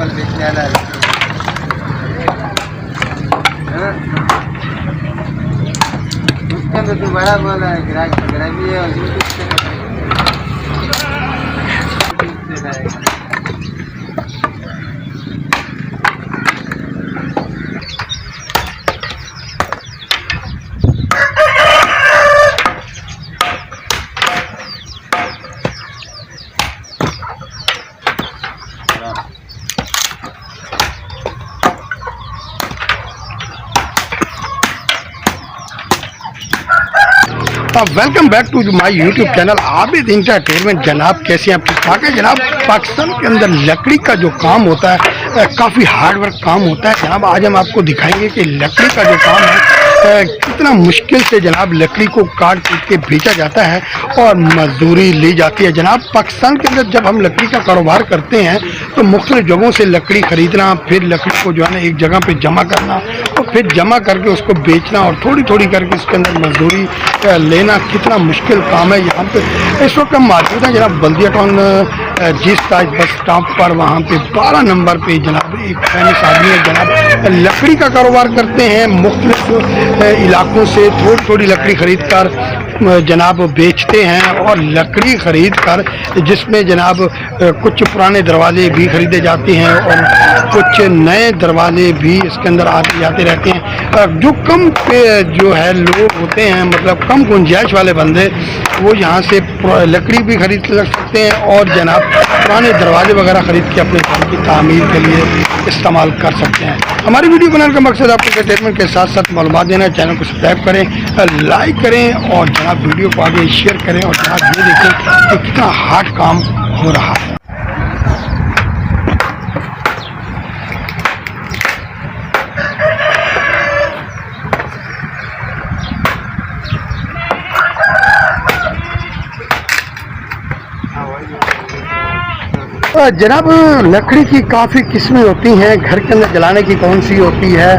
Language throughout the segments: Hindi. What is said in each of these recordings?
फल बेचने वाला है। उसके अंदर तो बड़ा बोला है ग्राहक भी है और यूट्यूब से welcome back to my YouTube channel Abid entertainment. जनाब कैसे हैं आप? ठीक ठाक है जनाब। पाकिस्तान के अंदर लकड़ी का जो काम होता है काफ़ी हार्ड वर्क काम होता है जनाब। आज हम आपको दिखाएंगे कि लकड़ी का जो काम है कितना मुश्किल से जनाब लकड़ी को काट पीट के बेचा जाता है और मजदूरी ली जाती है जनाब। पाकिस्तान के अंदर जब हम लकड़ी का कारोबार करते हैं तो मुख्तलिफ जगहों से लकड़ी खरीदना, फिर लकड़ी को जो है ना एक जगह पे जमा करना और फिर जमा करके उसको बेचना और थोड़ी थोड़ी करके उसके अंदर मजदूरी लेना कितना मुश्किल काम है। यहाँ पे इस वक्त हम मौजूद हैं जनाब बल्दिया टाउन जिस ताज बस स्टॉप पर। वहाँ पे 12 नंबर पे जनाब एक फेमस आदमी है जनाब, लकड़ी का कारोबार करते हैं। मुख्तलिफ इलाकों से थोड़ी थोड़ी लकड़ी खरीद कर जनाब बेचते हैं और लकड़ी खरीद कर जिसमें जनाब कुछ पुराने दरवाजे भी खरीदे जाते हैं और कुछ नए दरवाजे भी इसके अंदर आते जाते रहते हैं। जो कम पे जो है लोग होते हैं, मतलब कम गुंजाइश वाले बंदे, वो यहाँ से लकड़ी भी खरीद सकते हैं और जनाब पुराने दरवाजे वगैरह खरीद के अपने घर की तामीर के लिए इस्तेमाल कर सकते हैं। हमारी वीडियो बनाने का मकसद आपको एंटरटेनमेंट के साथ साथ मालूमात देना है। चैनल को सब्सक्राइब करें, लाइक करें और जनाब वीडियो को आगे शेयर करें और जनाब ये देखें कि कितना हार्ड काम हो रहा है। जनाब लकड़ी की काफ़ी किस्में होती हैं। घर के अंदर जलाने की कौन सी होती है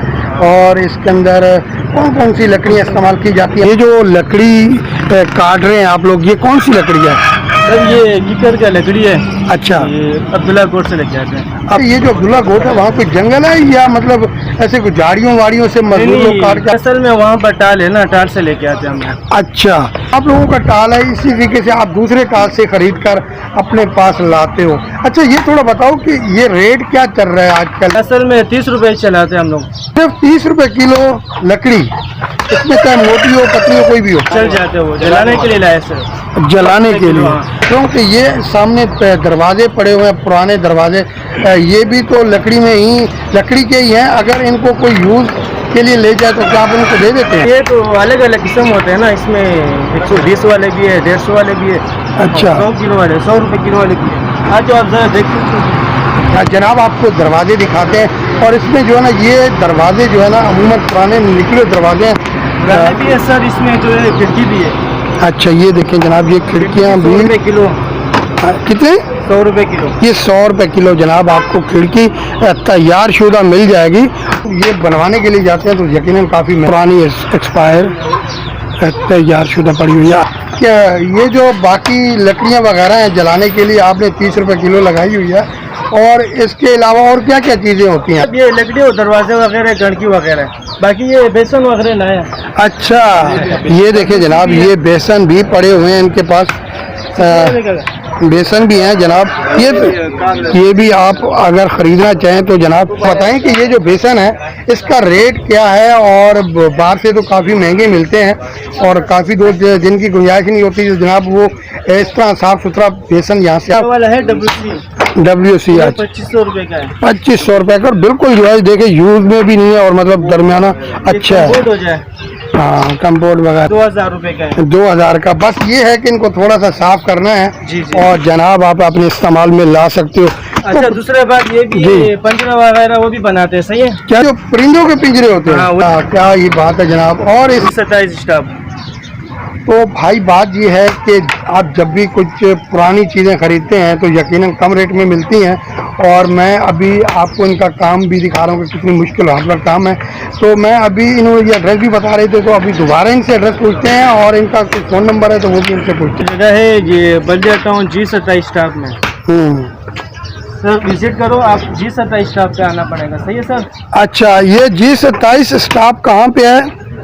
और इसके अंदर कौन कौन सी लकड़ियाँ इस्तेमाल की जाती है? ये जो लकड़ी काट रहे हैं आप लोग, ये कौन सी लकड़ी है? सर ये कीकर का लकड़ी है। अच्छा, ये अब्दुल्ला गोट से लेके आते हैं। अब ये जो अब्दुल्ला गोट है वहाँ कोई जंगल है या मतलब ऐसे कुछ झाड़ियों वाड़ियों से मजदूर लोग काट के? असल में वहाँ पर टाल है ना, टाल से लेके आते हैं हम। अच्छा, आप लोगों का टाल है, इसी तरीके से आप दूसरे टाल से खरीद कर अपने पास लाते हो। अच्छा, ये थोड़ा बताओ कि ये रेट क्या चल रहा है आजकल? असल में 30 रुपए चलाते हैं हम लोग। सिर्फ 30 रुपए किलो लकड़ी, इसमें चाहे मोटी हो पतली हो कोई भी हो चल जाते हो। जलाने के लिए लाए सर, जलाने के लिए। क्योंकि ये सामने दरवाजे पड़े हुए हैं, पुराने दरवाजे, ये भी तो लकड़ी में ही, लकड़ी के ही हैं। अगर इनको कोई यूज़ के लिए ले जाए तो क्या आप उनको दे देते हैं? ये तो अलग अलग किस्म होते हैं ना, इसमें 120 वाले भी है, 150 वाले भी है। अच्छा, 100 किलो वाले, 100 रुपए किलो वाले भी है। आज जो आप जरा देखिए जनाब आपको दरवाजे दिखाते हैं और इसमें जो है ना ये दरवाजे जो है ना अमूमन पुराने निकले दरवाजे हैं भी है सर, इसमें जो है खिड़की भी है। अच्छा, ये देखें जनाब ये खिड़कियाँ भी 100 रुपए किलो। कितने? 100 रुपए किलो। ये 100 रुपए किलो जनाब आपको खिड़की तैयार शुदा मिल जाएगी। ये बनवाने के लिए जाते हैं तो यकीनन काफ़ी पुरानी एक्सपायर तैयार शुदा पड़ी हुई है। क्या ये जो बाकी लकड़ियाँ वगैरह हैं जलाने के लिए आपने 30 रुपए किलो लगाई हुई है, और इसके अलावा और क्या क्या चीज़ें होती हैं? ये लकड़ी और दरवाजे वगैरह, गणकी वगैरह, बाकी ये बेसन वगैरह लाया। अच्छा, ये देखें जनाब ये बेसन भी पड़े हुए हैं इनके पास, बेसन भी हैं जनाब। ये भी आप अगर ख़रीदना चाहें तो जनाब बताएं कि ये जो बेसन है इसका रेट क्या है। और बाहर से तो काफ़ी महंगे मिलते हैं और काफ़ी लोग जिनकी गुंजाइश नहीं होती तो जनाब वो इस तरह साफ़ सुथरा बेसन यहाँ से वाला है WC 2500 रुपए का है। 2500 रुपए का, बिल्कुल जो है देखे यूज में भी नहीं है और मतलब दरमियाना अच्छा है। हो जाए हाँ, कंपोर्ट वगैरह 2000 रुपए का है। 2000 का। बस ये है कि इनको थोड़ा सा साफ करना है जी। और जनाब आप अपने इस्तेमाल में ला सकते हो। अच्छा, दूसरी बात ये भी पिंजरा वगैरह वो भी बनाते हैं, सही है? क्या जो परिंदों के पिंजरे होते हैं? हाँ, क्या ये बात है जनाब। और इस 27 स्टाफ। तो भाई बात ये है कि आप जब भी कुछ पुरानी चीज़ें खरीदते हैं तो यकीनन कम रेट में मिलती हैं। और मैं अभी आपको इनका काम भी दिखा रहा हूँ कि कितनी मुश्किल हाथ वर्क काम है। तो मैं अभी इन्होंने ये एड्रेस भी बता रहे थे तो अभी दोबारा इनसे एड्रेस पूछते हैं और इनका कुछ फ़ोन नंबर है तो वो भी इनसे पूछते हैं। जगह है ये बल्दिया टाउन G27 स्टाफ में। सर विजिट करो आप, G27 स्टॉप पे आना पड़ेगा, सही है सर। अच्छा, ये G27 स्टॉप कहाँ पे है?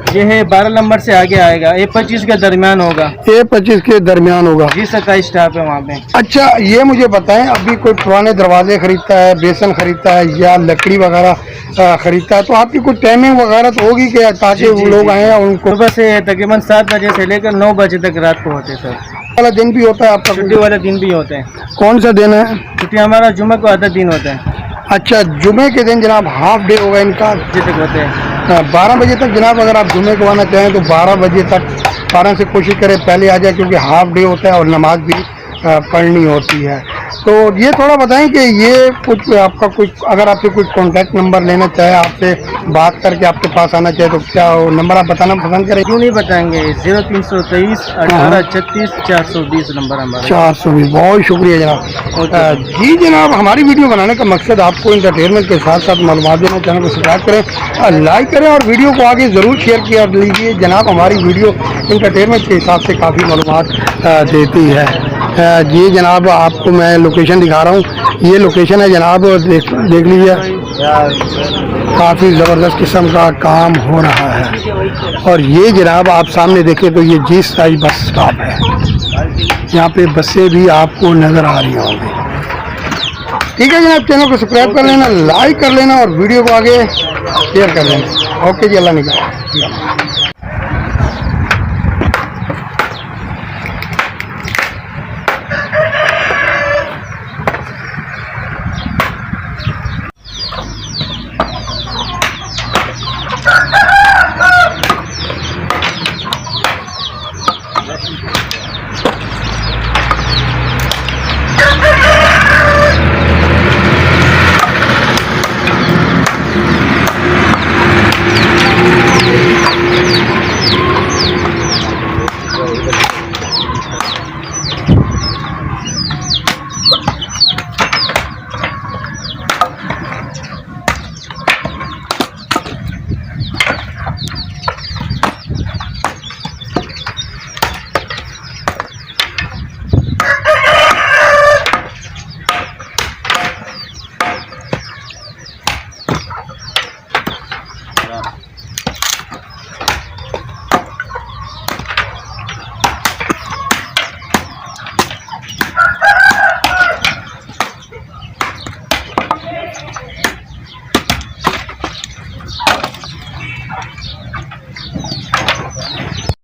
ये है 12 नंबर से आगे आएगा, A25 के दरमियान होगा, A25 के दरमियान होगा। G27 स्टॉप है वहाँ पे। अच्छा, ये मुझे बताएं, अभी कोई पुराने दरवाजे खरीदता है, बेसन खरीदता है या लकड़ी वगैरह खरीदता है, तो आपकी कोई टाइमिंग वगैरह तो होगी क्या, ताकि वो लोग आए उनको? सुबह से तकरीबन 7 बजे से लेकर 9 बजे तक रात को होते हैं सर। वाला दिन भी होता है आपका? छुट्टी वाले दिन भी होते हैं। कौन सा दिन है? छुट्टी हमारा जुम्मे को आधा दिन होता है। अच्छा, जुमे के दिन जनाब हाफ डे होगा इनका, बजे तक होते हैं। 12 बजे तक जनाब। अगर आप जुमे को आना चाहें तो 12 बजे तक, 12 से कोशिश करें पहले आ जाए, क्योंकि हाफ डे होता है और नमाज भी पढ़नी होती है। तो ये थोड़ा बताएं कि ये कुछ आपका कुछ, अगर आपसे कुछ कॉन्टैक्ट नंबर लेना चाहे, आपसे बात करके आपके पास आना चाहे, तो क्या वो नंबर आप बताना पसंद करें? क्यों नहीं बताएंगे, 0323 18 36 420 नंबर हमारा। 420। बहुत शुक्रिया जनाब। जी जनाब, हमारी वीडियो बनाने का मकसद आपको इंटरटेनमेंट के साथ साथ मालूमात देना। चैनल को सब्सक्राइब करें, लाइक करें और वीडियो को आगे ज़रूर शेयर किया लीजिए जनाब। हमारी वीडियो इंटरटेनमेंट के हिसाब से काफ़ी मालूमात देती है। जी जनाब, आपको मैं लोकेशन दिखा रहा हूँ। ये लोकेशन है जनाब, देख लीजिए, काफ़ी ज़बरदस्त किस्म का काम हो रहा है। और ये जनाब आप सामने देखें तो ये G27 बस स्टॉप है। यहाँ पे बसें भी आपको नज़र आ रही होंगी। ठीक है जनाब, चैनल को सब्सक्राइब कर लेना, लाइक कर लेना और वीडियो को आगे शेयर कर लेना। ओके जी, अल्लाह निकाले।